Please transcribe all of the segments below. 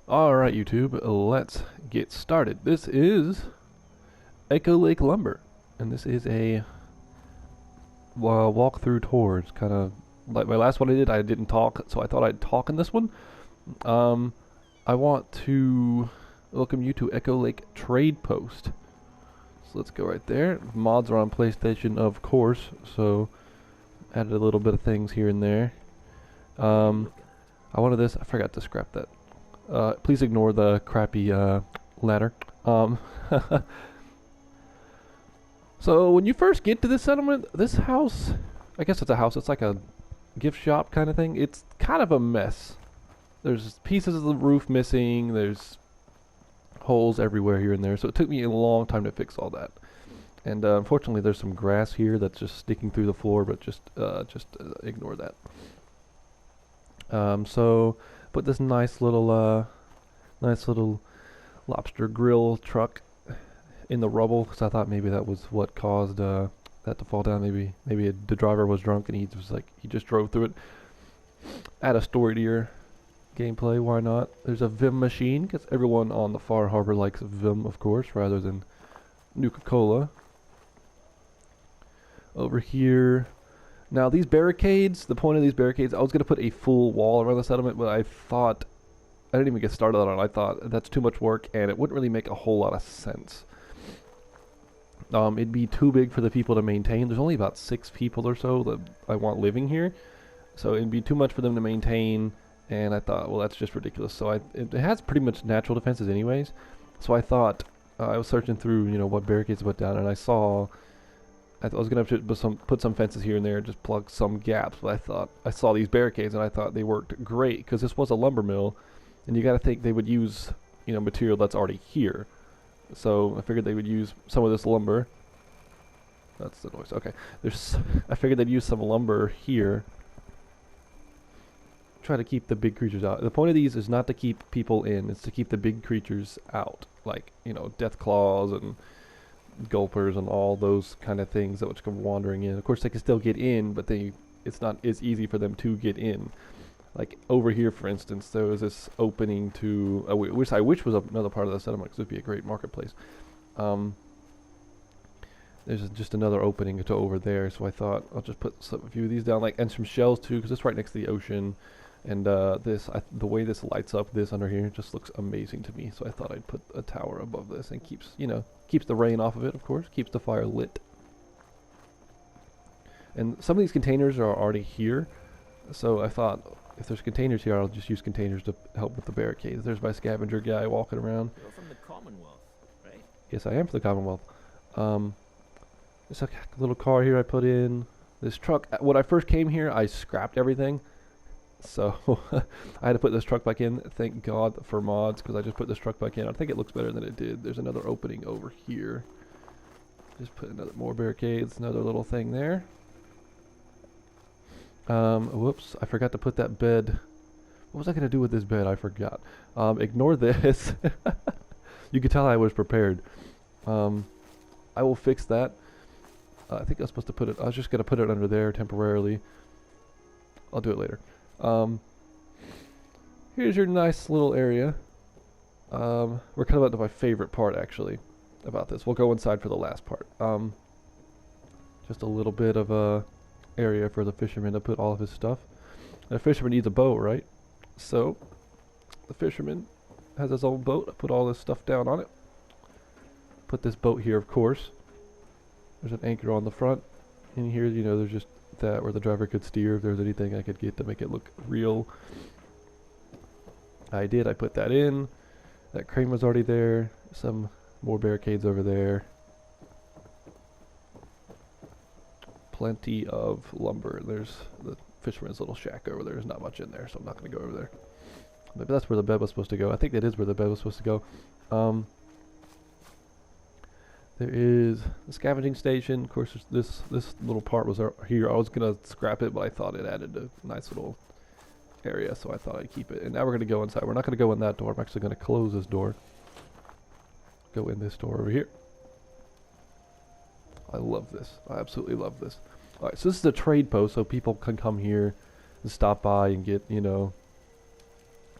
Alright, YouTube, let's get started. This is Echo Lake Lumber, and this is a walkthrough tour. It's kind of like my last one I didn't talk, so I thought I'd talk in this one. Um, I want to welcome you to Echo Lake Tradepost. So let's go right there. Mods are on PlayStation, of course, so added a little bit of things here and there. I wanted this. I forgot to scrap that. Please ignore the crappy ladder. So when you first get to this settlement, this house, I guess it's a house, it's like a gift shop kind of thing. It's kind of a mess. There's pieces of the roof missing, there's holes everywhere here and there, so it took me a long time to fix all that. And unfortunately there's some grass here that's just sticking through the floor, but just ignore that. So put this nice little lobster grill truck in the rubble because I thought maybe that was what caused that to fall down. Maybe the driver was drunk and he just drove through it. Add a story to your gameplay, why not? There's a Vim machine because everyone on the Far Harbor likes Vim, of course, rather than Nuka-Cola. Over here. Now these barricades, the point of these barricades, I was going to put a full wall around the settlement, but I thought, I didn't even get started on it. I thought that's too much work and it wouldn't really make a whole lot of sense. It'd be too big for the people to maintain. There's only about 6 people or so that I want living here. So it'd be too much for them to maintain, and I thought, well, that's just ridiculous. So it has pretty much natural defenses anyways. So I thought, I was searching through, what barricades to put down, and I saw, I was going to have to put some fences here and there, just plug some gaps. But I saw these barricades, and I thought they worked great, because this was a lumber mill, and you got to think they would use, material that's already here. So I figured they would use some of this lumber. That's the noise. Okay. I figured they'd use some lumber here. Try to keep the big creatures out. The point of these is not to keep people in. It's to keep the big creatures out. Like, death claws and gulpers and all those kind of things that would come wandering in. Of course, they can still get in, but it's not as easy for them to get in. Like over here, for instance, there was this opening to, which I wish was another part of the settlement because it would be a great marketplace. There's just another opening to over there, so I thought I'll just put a few of these down, and some shells too, because it's right next to the ocean. And the way this lights up, this under here, just looks amazing to me. So I thought I'd put a tower above this and keeps the rain off of it, of course, keeps the fire lit. And some of these containers are already here, so I thought, if there's containers here, I'll just use containers to help with the barricades. There's my scavenger guy walking around. You're from the Commonwealth, right? Yes, I am from the Commonwealth. There's a little car here I put in. This truck, when I first came here, I scrapped everything. So I had to put this truck back in. Thank God for mods, because I just put this truck back in. I think it looks better than it did. There's another opening over here. Just put more barricades, another little thing there. Whoops, I forgot to put that bed. What was I going to do with this bed? I forgot. Ignore this. You could tell I was prepared. I will fix that. I think I was supposed to put it, I was just going to put it under there temporarily. I'll do it later. Here's your nice little area. We're kind of up to my favorite part, actually, about this. We'll go inside for the last part. Just a little bit of a area for the fisherman to put all of his stuff. And a fisherman needs a boat, right? So the fisherman has his own boat. I put all this stuff down on it. Put this boat here, of course. There's an anchor on the front. In here, there's just that where the driver could steer if there's anything I could get to make it look real. I put that in. That crane was already there. Some more barricades over there. Plenty of lumber. There's the fisherman's little shack over there. There's not much in there, so I'm not going to go over there. But that's where the bed was supposed to go. I think that is where the bed was supposed to go. There is a scavenging station. Of course, this little part was here. I was going to scrap it, but I thought it added a nice little area, so I thought I'd keep it. And now we're going to go inside. We're not going to go in that door. I'm actually going to close this door. Go in this door over here. I love this. I absolutely love this. Alright, so this is a trade post, so people can come here and stop by and get,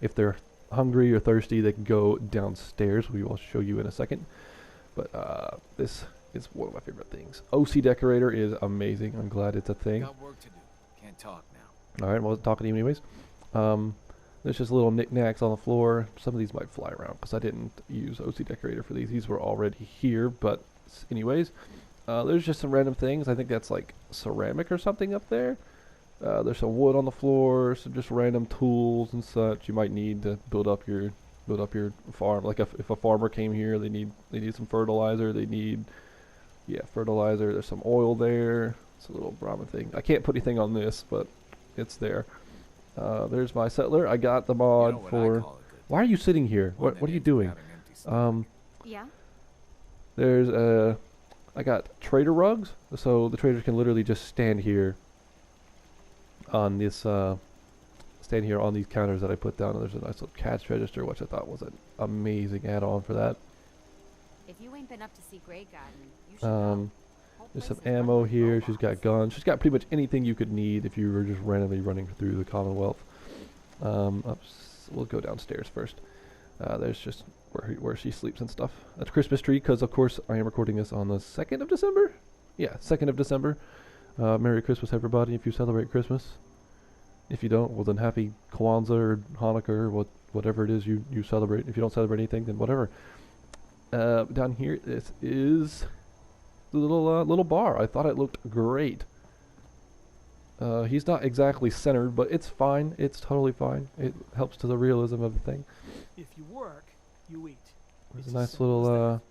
if they're hungry or thirsty, they can go downstairs. We will show you in a second. But this is one of my favorite things. OC decorator is amazing. I'm glad it's a thing. Got work to do. Can't talk now. All right, well, talking to you anyways. There's just little knickknacks on the floor. Some of these might fly around because I didn't use OC decorator for these. These were already here, but anyways, there's just some random things. I think that's like ceramic or something up there. There's some wood on the floor, some just random tools and such you might need to build up your farm. Like if a farmer came here, they need some fertilizer. They need fertilizer. There's some oil there. It's a little Brahmin thing. I can't put anything on this, but it's there. There's my settler. I got the mod for. Why are you sitting here? What are you doing? Yeah. There's I got trader rugs, so the traders can literally just stand here on this on these counters that I put down. And there's a nice little cash register, which I thought was an amazing add-on for that. If you ain't been up to see Grey Garden, you should go. There's some ammo here. She's got guns. She's got pretty much anything you could need if you were just randomly running through the Commonwealth. We'll go downstairs first. There's just where she sleeps and stuff. That's Christmas tree, because of course I am recording this on the 2nd of December. Yeah, 2nd of December. Merry Christmas, everybody, if you celebrate Christmas. If you don't, well then happy Kwanzaa or Hanukkah or whatever it is you celebrate. If you don't celebrate anything, then whatever. Down here, this is the little bar. I thought it looked great. He's not exactly centered, but it's fine. It's totally fine. It helps to the realism of the thing. If you work, you eat. There's a nice little.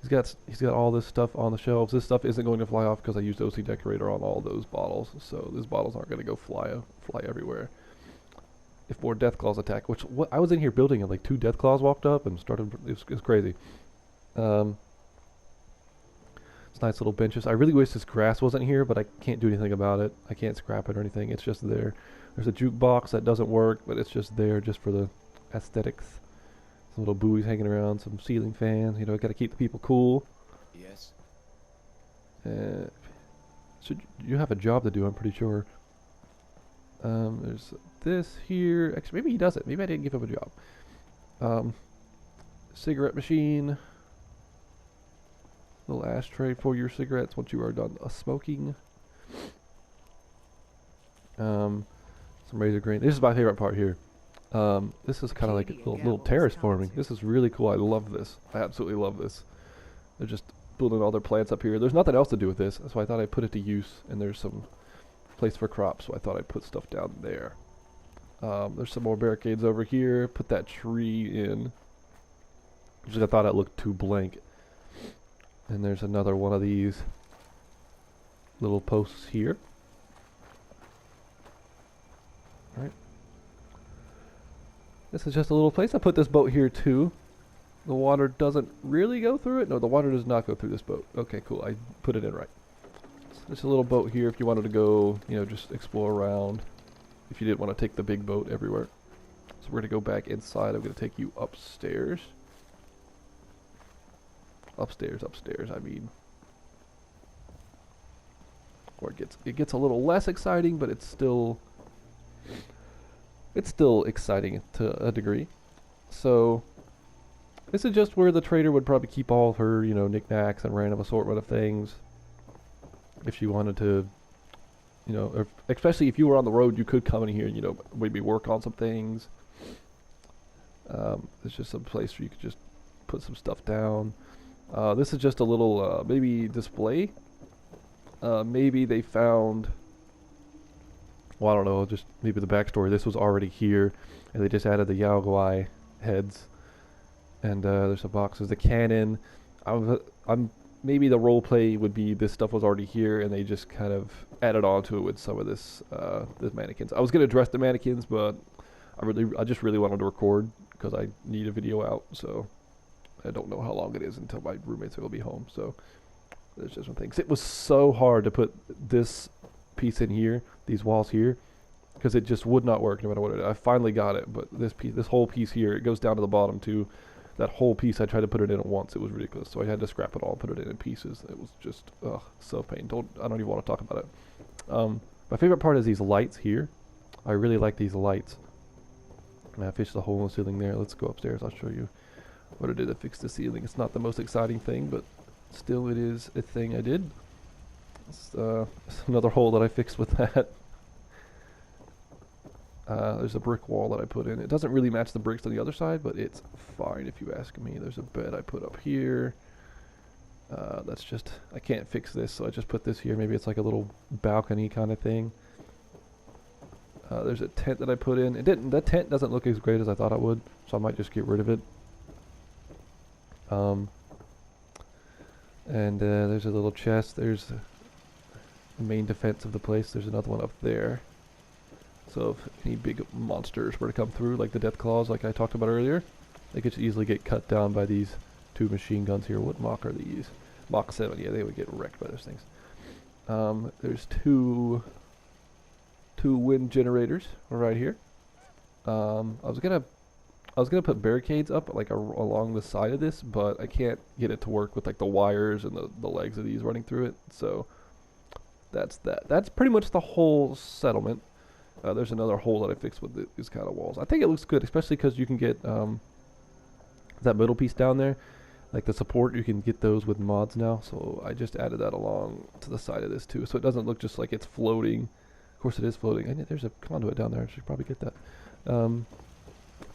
He's got all this stuff on the shelves. This stuff isn't going to fly off because I used OC decorator on all those bottles, so those bottles aren't going to go fly everywhere. If more death claws attack, I was in here building and like 2 death claws walked up and started. It was crazy. It's nice little benches. I really wish this grass wasn't here, but I can't do anything about it. I can't scrap it or anything. It's just there. There's a jukebox that doesn't work, but it's just there just for the aesthetics. Some little buoys hanging around, some ceiling fans. You know, got to keep the people cool. Yes. So you have a job to do, I'm pretty sure. There's this here. Actually, maybe he doesn't. Maybe I didn't give him a job. Cigarette machine. Little ashtray for your cigarettes once you are done smoking. Some razor grain. This is my favorite part here. This is kind of like a little terrace farming. This is really cool. I love this. I absolutely love this. They're just building all their plants up here. There's nothing else to do with this, so I thought I'd put it to use. And there's some place for crops, so I thought I'd put stuff down there. There's some more barricades over here. Put that tree in. Just I thought it looked too blank. And there's another one of these little posts here. Alright. This is just a little place. I put this boat here too. The water doesn't really go through it. No, the water does not go through this boat. Okay, cool. I put it in right. So there's a little boat here if you wanted to go, just explore around. If you didn't want to take the big boat everywhere. So we're going to go back inside. I'm going to take you upstairs. Upstairs, I mean. Or it gets a little less exciting, but it's still exciting to a degree. So this is just where the trader would probably keep all of her, knickknacks and random assortment of things. If she wanted to, especially if you were on the road, you could come in here and, maybe work on some things. There's just some place where you could just put some stuff down. This is just a little, maybe display. Maybe they found, well, I don't know, just maybe the backstory. This was already here, and they just added the Yao Guai heads. And there's some boxes. The cannon. Maybe the role play would be this stuff was already here, and they just kind of added on to it with some of this mannequins. I was gonna dress the mannequins, but I just really wanted to record because I need a video out. So I don't know how long it is until my roommates will be home. So there's just some things. It was so hard to put this piece in here, these walls here, because it just would not work no matter what it is. I finally got it, but this whole piece here, it goes down to the bottom too. That whole piece, I tried to put it in at once. It was ridiculous. So I had to scrap it all and put it in pieces. It was just, so pain. I don't even want to talk about it. My favorite part is these lights here. I really like these lights. I fixed the hole in the ceiling there. Let's go upstairs. I'll show you what I did to fix the ceiling. It's not the most exciting thing, but still it is a thing I did. It's another hole that I fixed with that. There's a brick wall that I put in. It doesn't really match the bricks on the other side, but it's fine if you ask me. There's a bed I put up here. That's just, I can't fix this, so I just put this here. Maybe it's like a little balcony kind of thing. There's a tent that I put in. That tent doesn't look as great as I thought it would, so I might just get rid of it. There's a little chest. There's the main defense of the place. There's another one up there. So if any big monsters were to come through, like the death claws like I talked about earlier, they could easily get cut down by these 2 machine guns here. What Mach are these? Mach 7, yeah, they would get wrecked by those things. There's two wind generators right here. I was gonna put barricades up like along the side of this, but I can't get it to work with like the wires and the legs of these running through it. So that's that. That's pretty much the whole settlement. There's another hole that I fixed with these kind of walls. I think it looks good, especially because you can get that middle piece down there, like the support. You can get those with mods now. So I just added that along to the side of this too, so it doesn't look just like it's floating. Of course, it is floating. And there's a conduit down there. I should probably get that.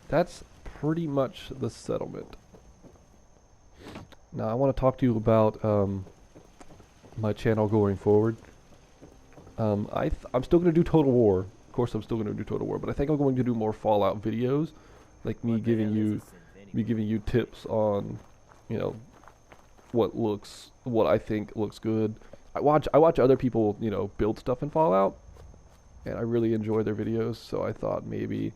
That's pretty much the settlement. Now I want to talk to you about my channel going forward. I'm still going to do Total War. Of course, I'm still going to do Total War, but I think I'm going to do more Fallout videos, like me giving you tips on, you know, what I think looks good. I watch other people, you know, build stuff in Fallout, and I really enjoy their videos. So I thought maybe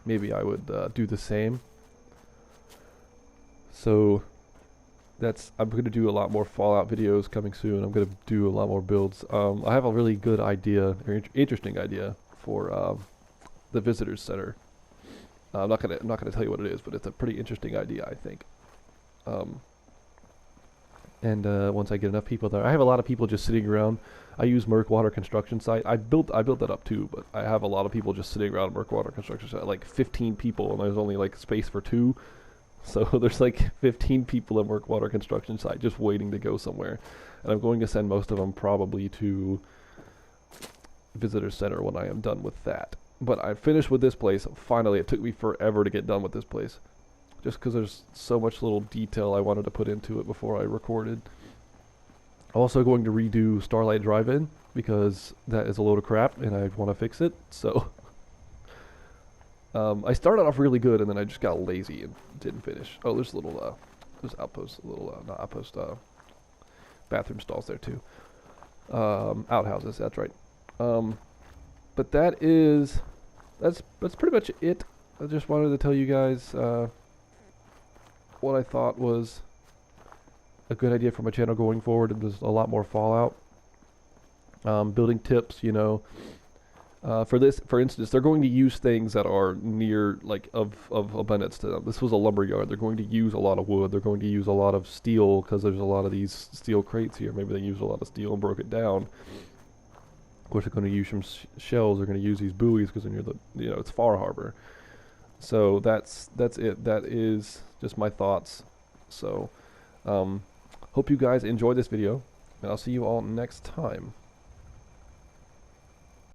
I would do the same. So I'm going to do a lot more Fallout videos coming soon. I'm going to do a lot more builds. I have a really good idea, or interesting idea for the visitors center. I'm not gonna tell you what it is, but it's a pretty interesting idea, I think. Once I get enough people there, I have a lot of people just sitting around. I use Murkwater construction site. I built that up too, but I have a lot of people just sitting around Murkwater construction site, like 15 people, and there's only like space for 2. So there's like 15 people at Murkwater construction site just waiting to go somewhere, and I'm going to send most of them probably to visitor center when I am done with that. But I finished with this place. Finally, it took me forever to get done with this place, just because there's so much little detail I wanted to put into it before I recorded. I'm also going to redo Starlight Drive-In because that is a load of crap and I want to fix it. So I started off really good and then I just got lazy and didn't finish. Oh, there's there's outposts, not outpost, bathroom stalls there too. Outhouses, that's right. But that's pretty much it. I just wanted to tell you guys what I thought was a good idea for my channel going forward. And there's a lot more Fallout. Building tips, you know. For instance, they're going to use things that are near, like, of abundance to them. This was a lumber yard. They're going to use a lot of wood. They're going to use a lot of steel because there's a lot of these steel crates here. Maybe they used a lot of steel and broke it down. Of course, they're going to use some shells. They're going to use these buoys because they're near the, you know, it's Far Harbor. So that's it. That is just my thoughts. So, hope you guys enjoyed this video, and I'll see you all next time.